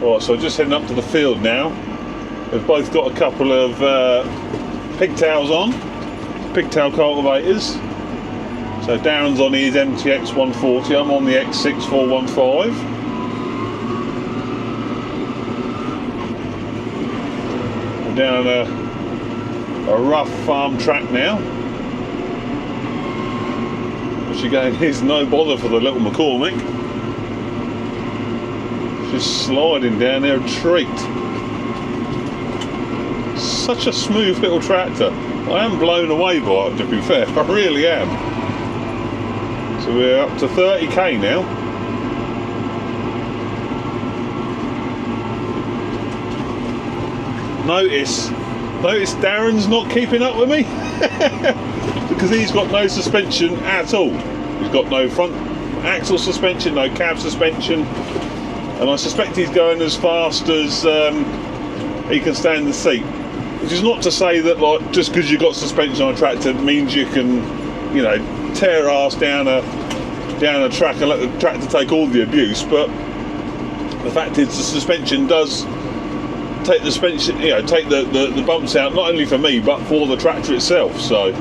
Right, so just heading up to the field now. We've both got a couple of pigtails on, pigtail cultivators. So Darren's on his MTX 140, I'm on the X6 415. We're down a rough farm track now. Which again is no bother for the little McCormick. Just sliding down there, a treat. Such a smooth little tractor. I am blown away by it, to be fair, I really am. So we're up to 30k now. Notice Darren's not keeping up with me because he's got no suspension at all. He's got no front axle suspension, no cab suspension, and I suspect he's going as fast as he can stand the seat. Which is not to say that, like, just because you've got suspension on a tractor means you can, you know, tear ass down a track and let the tractor take all the abuse. But the fact is, the suspension does take the suspension, you know, take the bumps out, not only for me but for the tractor itself. So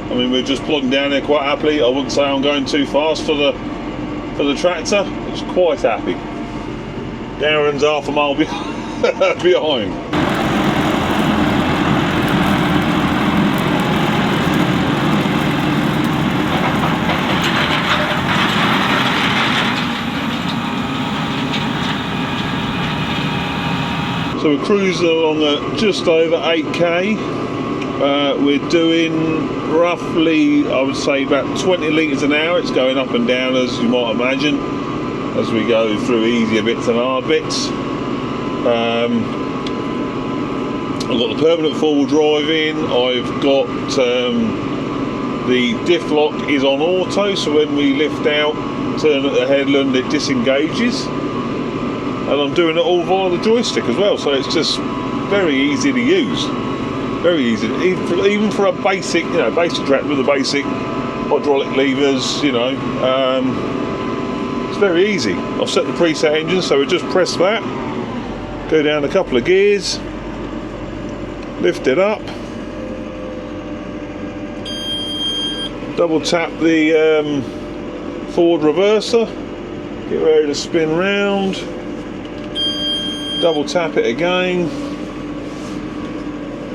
I mean, we're just plodding down there quite happily. I wouldn't say I'm going too fast for the tractor. It's quite happy. Darren's half a mile behind. So we're cruising along at just over 8k. We're doing roughly, I would say, about 20 litres an hour. It's going up and down, as you might imagine, as we go through easier bits and hard bits. I've got the permanent four-wheel drive in. I've got the diff lock is on auto, so when we lift out, turn at the headland, it disengages. And I'm doing it all via the joystick as well, so it's just very easy to use. Very easy, even for a basic, you know, basic tractor with the basic hydraulic levers, you know. It's very easy. I've set the preset engine, so we just press that. Go down a couple of gears, lift it up, double tap the forward reverser, get ready to spin round, double tap it again.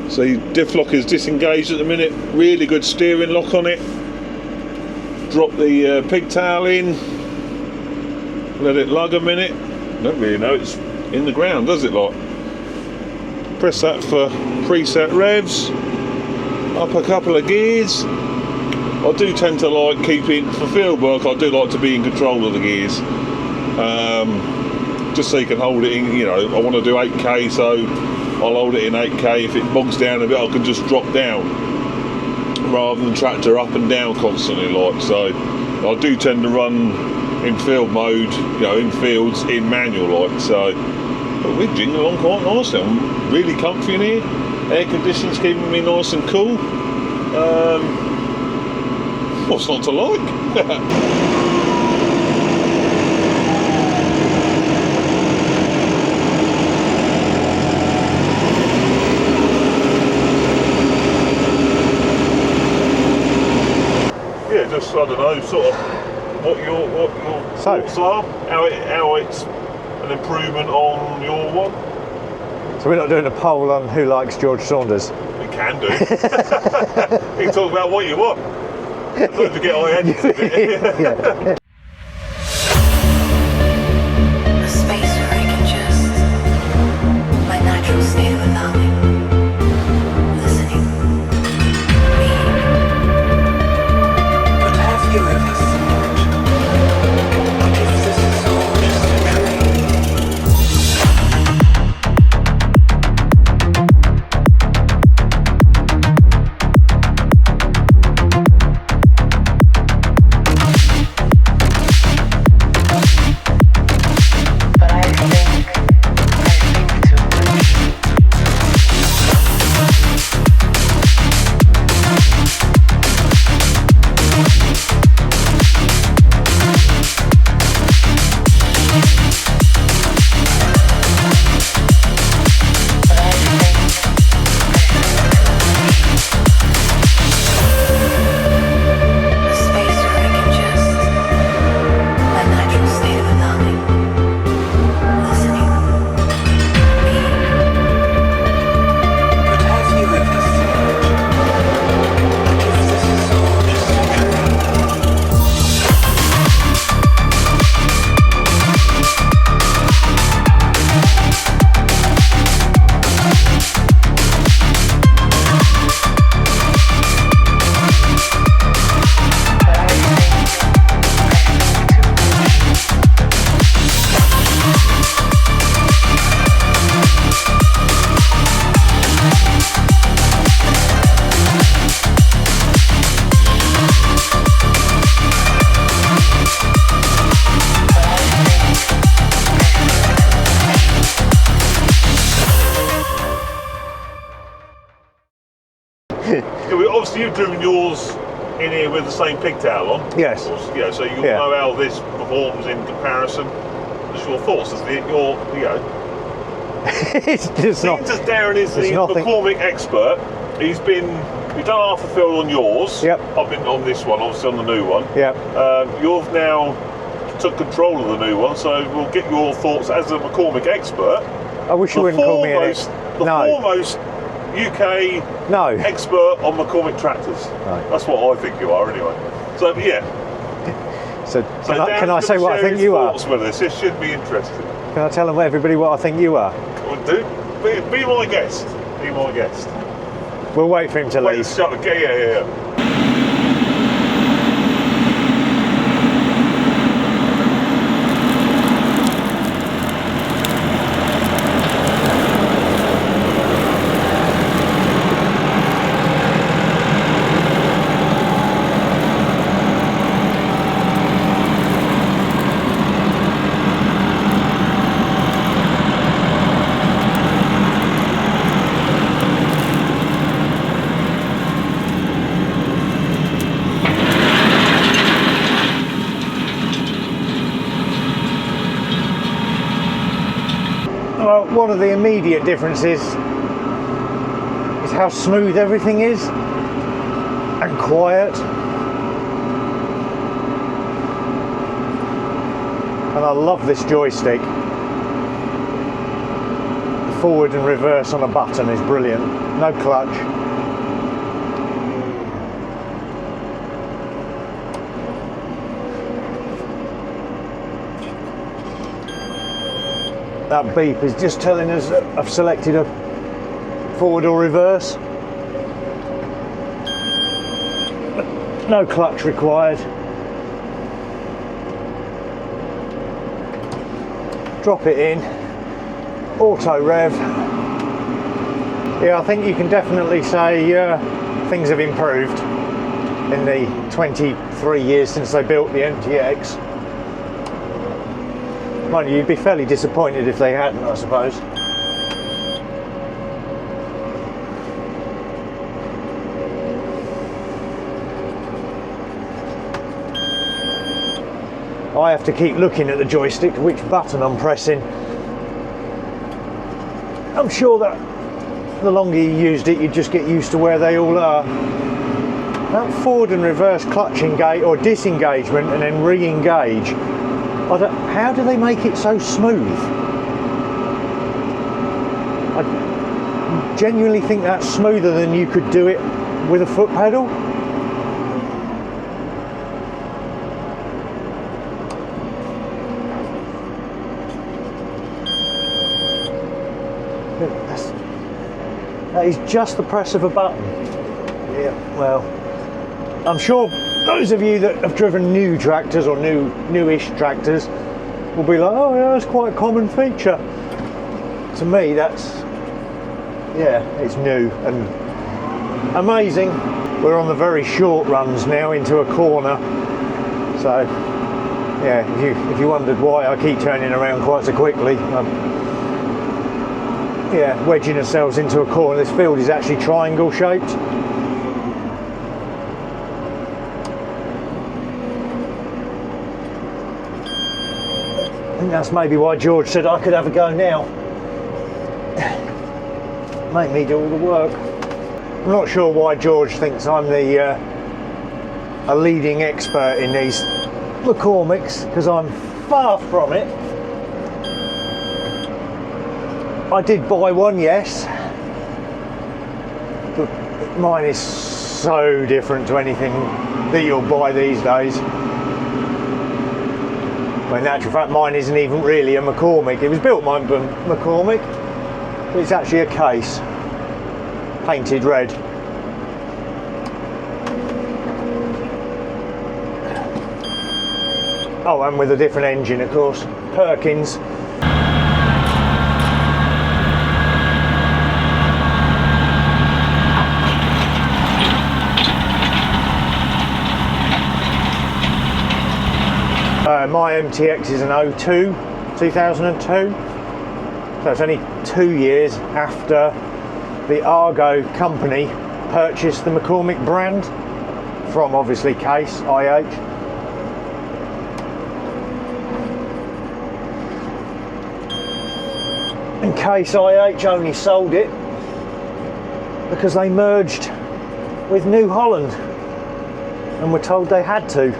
So the diff lock is disengaged at the minute, really good steering lock on it. Drop the pigtail in, let it lug a minute. Don't really know it's in the ground, does it, like? Press that for preset revs, up a couple of gears. I do tend to like keeping, for field work, I do like to be in control of the gears, just so you can hold it in, you know. I want to do 8k, so I'll hold it in 8k. If it bogs down a bit, I can just drop down rather than tractor up and down constantly, like. So I do tend to run in field mode, you know, in fields in manual, like. So but we're jingling along quite nicely. I'm really comfy in here. Air conditioning's keeping me nice and cool. What's not to like? Yeah, just, I don't know, sort of what your thoughts are, how it's an improvement on your one. So we're not doing a poll on who likes George Saunders? We can do. You can talk about what you want. Don't forget I edited it. Yeah. A space where I can just, my natural state of allowing, listening, being. But have you ever thought, what if this is all just a dream? obviously you've driven yours in here with the same pigtail on. Yes. Yeah, so you'll Yeah. know how this performs in comparison. Just your thoughts as It's just not. Seems as Darren is the nothing. McCormick expert. We've done half a fill on yours. Yep. I've been on this one, obviously on the new one. Yep. You've now took control of the new one, so we'll get your thoughts as a McCormick expert. I wish you wouldn't call me an foremost UK expert on McCormick tractors. No. That's what I think you are, anyway. So yeah. So Darren's can I say gonna what I share think his you are? thoughts with us. This should be interesting. Can I tell everybody what I think you are? Well, do be my guest. Be my guest. We'll wait for him to Wait, leave. shut the gate. Yeah. Well, one of the immediate differences is how smooth everything is and quiet. And I love this joystick. The forward and reverse on a button is brilliant. No clutch. That beep is just telling us that I've selected a forward or reverse. No clutch required. Drop it in, auto rev. Yeah, I think you can definitely say things have improved in the 23 years since they built the MTX. Mind you, you'd be fairly disappointed if they hadn't, I suppose. I have to keep looking at the joystick, which button I'm pressing. I'm sure that the longer you used it, you just get used to where they all are. That forward and reverse clutch engage or disengagement and then re-engage. How do they make it so smooth? I genuinely think that's smoother than you could do it with a foot pedal. That is just the press of a button. Yeah, well, I'm sure those of you that have driven new tractors or newish tractors will be like, oh yeah, that's quite a common feature. To me, it's new and amazing. We're on the very short runs now into a corner, so yeah, if you wondered why I keep turning around quite so quickly, wedging ourselves into a corner. This field is actually triangle shaped. I think that's maybe why George said I could have a go now. Make me do all the work. I'm not sure why George thinks I'm a leading expert in these McCormicks, because I'm far from it. I did buy one, yes, but mine is so different to anything that you'll buy these days. Well, in actual fact, mine isn't even really a McCormick. It was built by McCormick, but it's actually a case, painted red. Oh, and with a different engine, of course, Perkins. My MTX is an 2002, so it's only 2 years after the Argo company purchased the McCormick brand from obviously Case IH. And Case IH only sold it because they merged with New Holland and were told they had to.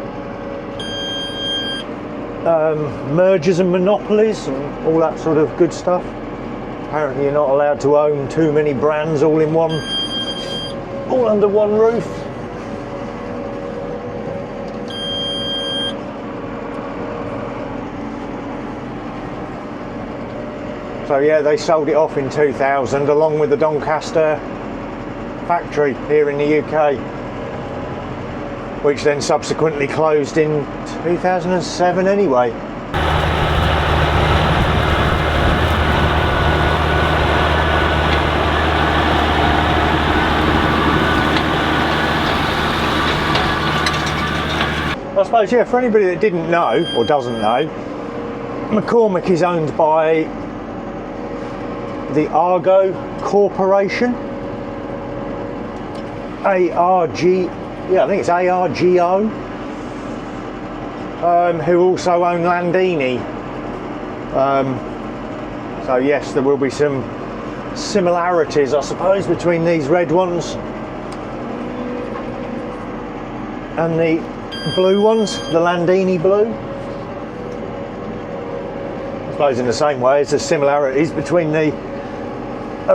Mergers and monopolies and all that sort of good stuff. Apparently you're not allowed to own too many brands all under one roof. So yeah, they sold it off in 2000 along with the Doncaster factory here in the UK, which then subsequently closed in 2007 anyway. I suppose, yeah, for anybody that didn't know or doesn't know, McCormick is owned by the Argo Corporation. ARG, yeah, I think it's ARGO, who also own Landini. So yes, there will be some similarities, I suppose, between these red ones and the blue ones, the Landini blue. I suppose in the same way as there's similarities between a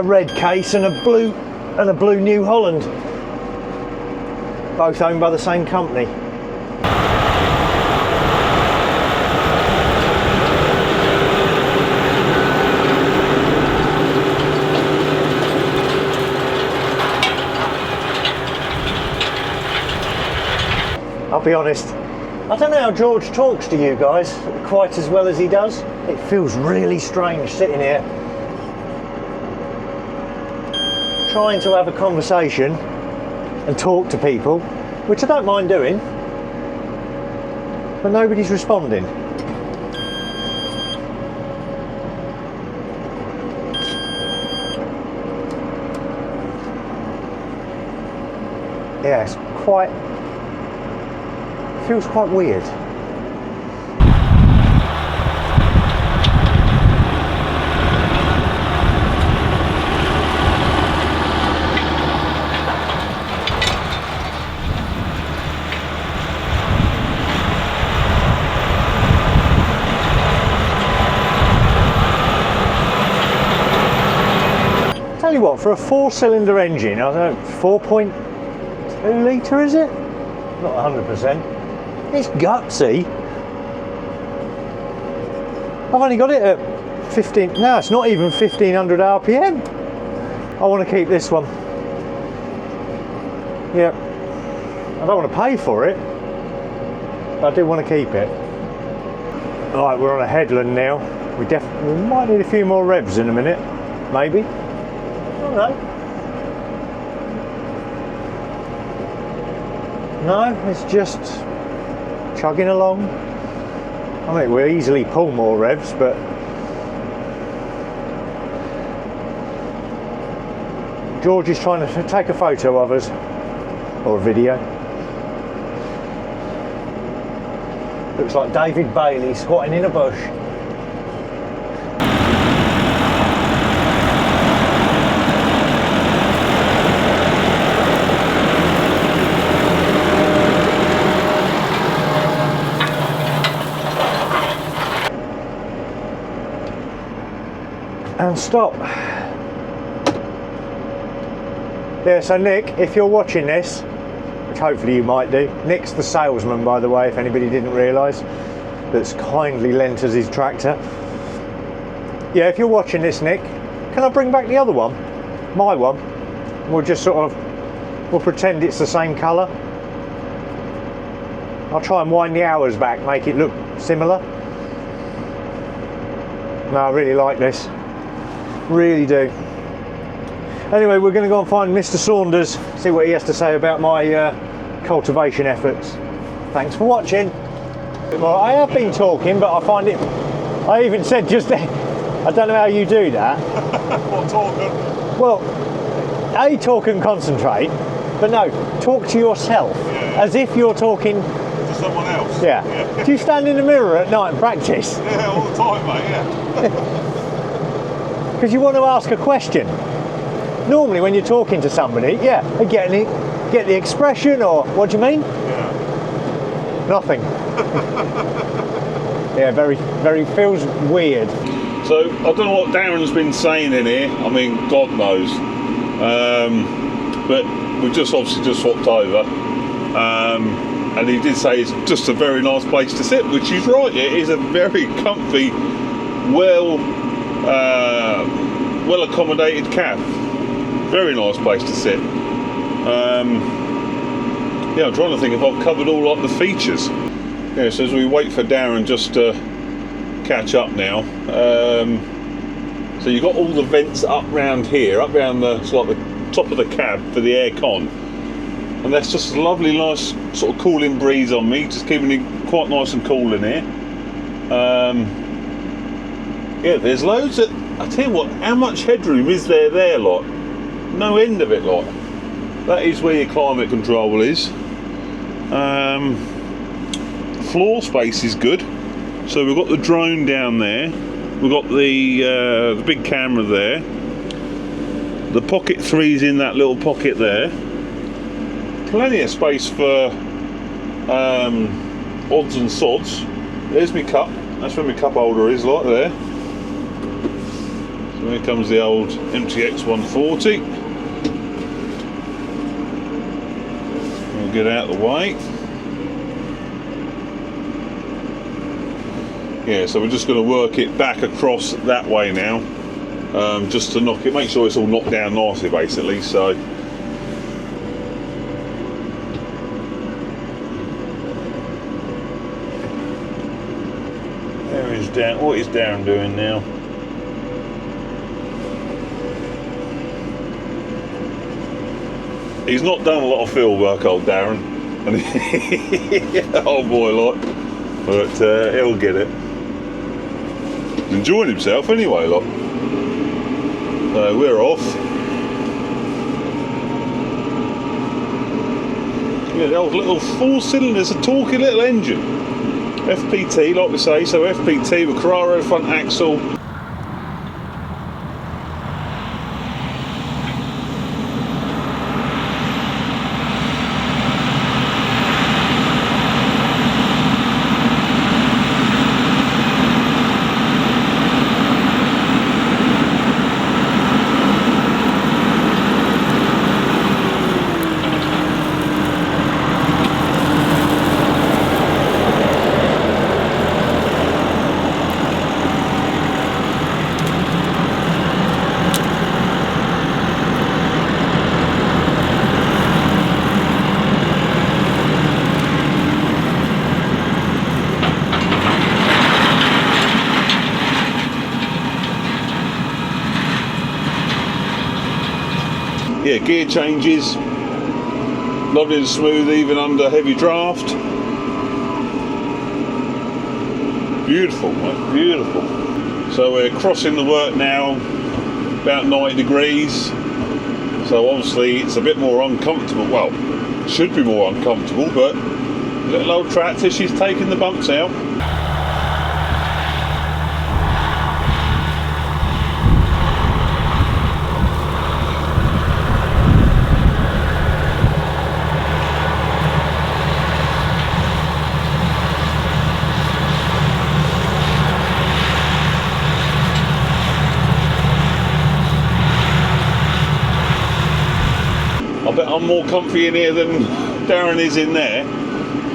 red Case and a blue New Holland, both owned by the same company. I'll be honest, I don't know how George talks to you guys quite as well as he does. It feels really strange sitting here trying to have a conversation and talk to people, which I don't mind doing, but nobody's responding. Yeah, it's feels quite weird. Tell you what, for a 4-cylinder engine, I don't know, 4.2 litre is it? Not 100%. It's gutsy. I've only got it at 15, no, it's not even 1500 RPM. I want to keep this one. Yeah, I don't want to pay for it, but I do want to keep it. Right, we're on a headland now. We might need a few more revs in a minute, maybe. I don't know. No, it's just chugging along. I mean, we'll easily pull more revs, but George is trying to take a photo of us, or a video. Looks like David Bailey squatting in a bush. And stop. Yeah, so Nick, if you're watching this, which hopefully you might do, Nick's the salesman, by the way, if anybody didn't realise, that's kindly lent us his tractor. Yeah, if you're watching this, Nick, can I bring back the other one? My one? We'll just we'll pretend it's the same colour. I'll try and wind the hours back, make it look similar. No, I really like this. Really do. Anyway, we're going to go and find Mr. Saunders, see what he has to say about my cultivation efforts. Thanks for watching. Well, I have been talking, but I find it, I even said just then, I don't know how you do that. What talking? Well, A, talk and concentrate, but no, talk to yourself as if you're talking To someone else. Yeah. Do you stand in the mirror at night and practice? Yeah, all the time, mate, yeah. Because you want to ask a question. Normally when you're talking to somebody, get the expression, or what do you mean? Yeah. Nothing. Yeah, very feels weird. So, I don't know what Darren's been saying in here. I mean, God knows. But we've obviously just swapped over. And he did say it's just a very nice place to sit, which he's right. It is a very comfy, well accommodated cab. Very nice place to sit. Yeah, I'm trying to think if I've covered all like the features. Yeah, so as we wait for Darren just to catch up now. So you've got all the vents up round here, up round the top of the cab for the air con. And that's just a lovely, nice sort of cooling breeze on me, just keeping it quite nice and cool in here. Yeah, there's loads of, I tell you what, how much headroom is there, lot? No end of it, lot. That is where your climate control is. Floor space is good. So we've got the drone down there. We've got the big camera there. The Pocket 3's in that little pocket there. Plenty of space for odds and sods. There's my cup. That's where my cup holder is, like there. So here comes the old MTX 140. We'll get out of the way. Yeah, so we're just going to work it back across that way now, just to make sure it's all knocked down nicely, basically. So. What is Darren doing now? He's not done a lot of field work, old Darren. Oh boy, lot. But he'll get it. Enjoying himself anyway, lot. So we're off. Yeah, the old little 4 cylinders, a torquey little engine. FPT, like we say, so FPT with Carraro front axle. Yeah, gear changes, lovely and smooth even under heavy draft. Beautiful, mate, beautiful. So we're crossing the work now, about 90 degrees. So obviously it's a bit more uncomfortable. Well, should be more uncomfortable, but little old tractor, she's taking the bumps out. I bet I'm more comfy in here than Darren is in there,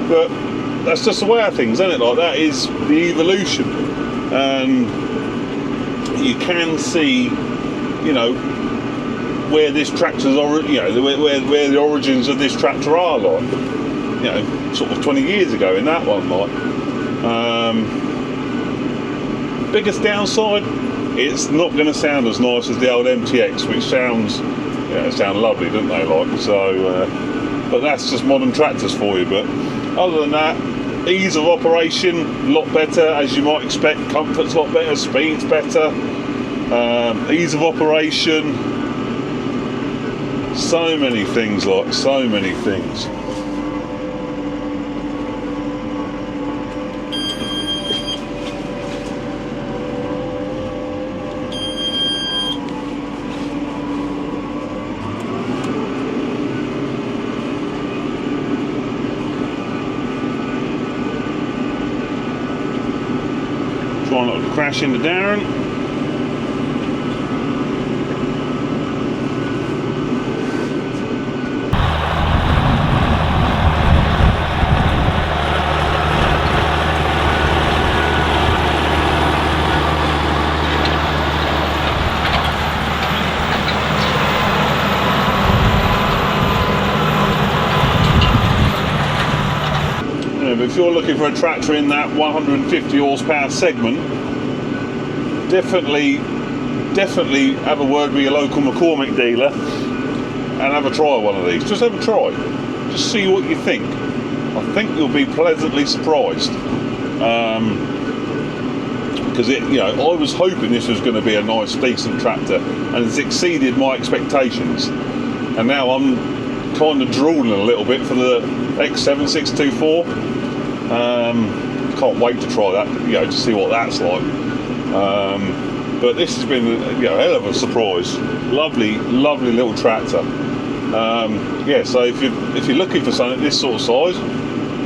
but that's just the way of things, isn't it? Like, that is the evolution, and you can see, you know, where this tractor's where the origins of this tractor are, like, you know, sort of 20 years ago in that one, like. Biggest downside, it's not going to sound as nice as the old MTX, which sounds. Yeah, they sound lovely, don't they? Like, so, but that's just modern tractors for you. But other than that, ease of operation, a lot better, as you might expect. Comfort's a lot better, speed's better, ease of operation. So many things, like so many things. Try not to crash into Darren. If you're looking for a tractor in that 150 horsepower segment, definitely have a word with your local McCormick dealer and have a try of one of these. Just have a try. Just see what you think. I think you'll be pleasantly surprised. Because I was hoping this was going to be a nice, decent tractor, and it's exceeded my expectations. And now I'm kind of drooling a little bit for the X7 624. Can't wait to try that, to see what that's like. But this has been a hell of a surprise. Lovely little tractor. So if you're looking for something this sort of size,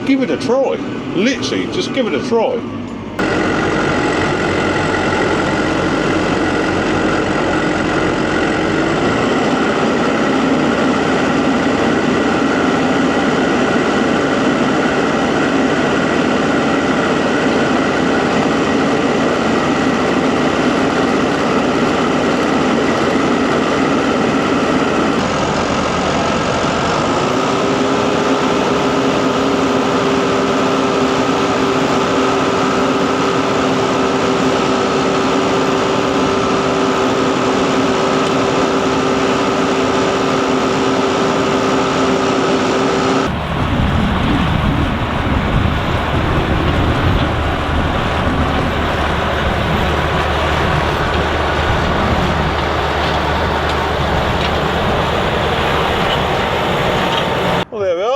give it a try. Literally, just give it a try.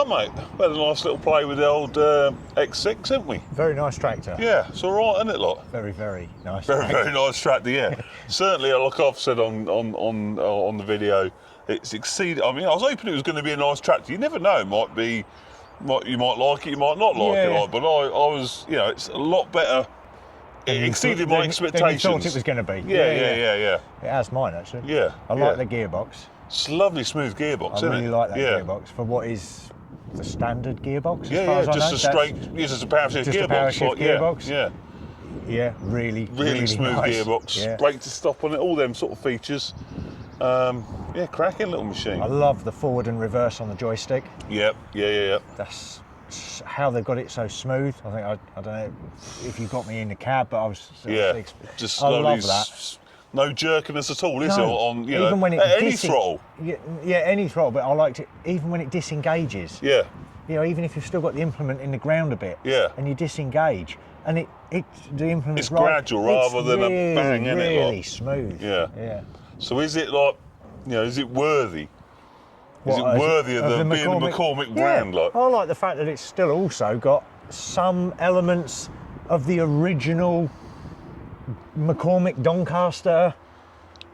Mate, we had a nice little play with the old X6, haven't we? Very nice tractor. Yeah, it's all right, isn't it, lot? Very, very nice. Very nice tractor. Yeah. Certainly, like I've said on the video, it's exceeded. I mean, I was hoping it was going to be a nice tractor. You never know. It might be, you might like it, you might not like it. But I was, it's a lot better. It exceeded my expectations. Than you thought it was going to be. Yeah. It has mine actually. Yeah. I like the gearbox. It's a lovely smooth gearbox, isn't it? I really like that gearbox for what is the standard gearbox. As far as just I know. a straight, just a power shift gearbox. A power shift gearbox. Yeah, really smooth nice. gearbox. Yeah. Brake to stop on it, all them sort of features. Cracking little machine. I love the forward and reverse on the joystick. Yep. That's how they've got it so smooth. I think I don't know if you got me in the cab, but I was just I love that. No jerkiness at all, is it? On even when it any throttle. Yeah, any throttle. But I liked it even when it disengages. Yeah. Even if you've still got the implement in the ground a bit. Yeah. And you disengage, and the implement. It's gradual rather than a bang, isn't it? Really smooth. Yeah. So is it like, is it worthy? Is it worthy of being the McCormick brand? Like? I like the fact that it's still also got some elements of the original McCormick Doncaster.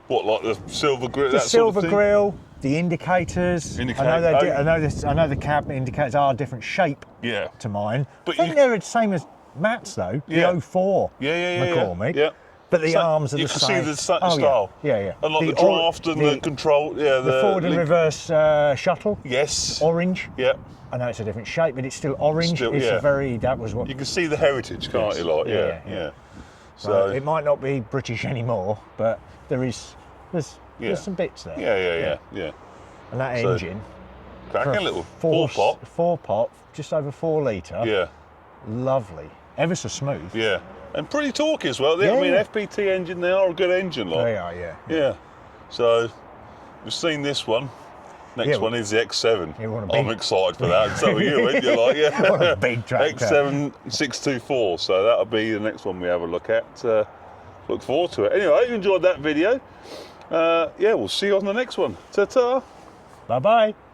What, like the silver grill? The silver grill, the indicators. I know the cab indicators are a different shape to mine. But I think they're the same as Matt's though. The 04 McCormick. Yeah. But the arms are the same. You can see the style. Yeah. And like the draft and the control. Yeah. The forward and reverse shuttle. Yes. Orange. Yeah. I know it's a different shape, but it's still orange. That was what. You can see the heritage, can't you? Like, yeah. So it might not be British anymore, but there's some bits there. Yeah. And that engine, cracking little 4-pot, just over 4 litre. Yeah. Lovely, ever so smooth. Yeah, and pretty torquey as well. I mean, FPT engine, they are a good engine, like. They are, yeah. So we've seen this one. Next one is the X7. I'm excited for that. So are you, aren't you? Like, What a big tractor. X7 624. So that'll be the next one we have a look at. Look forward to it. Anyway, I hope you enjoyed that video. We'll see you on the next one. Ta-ta. Bye-bye.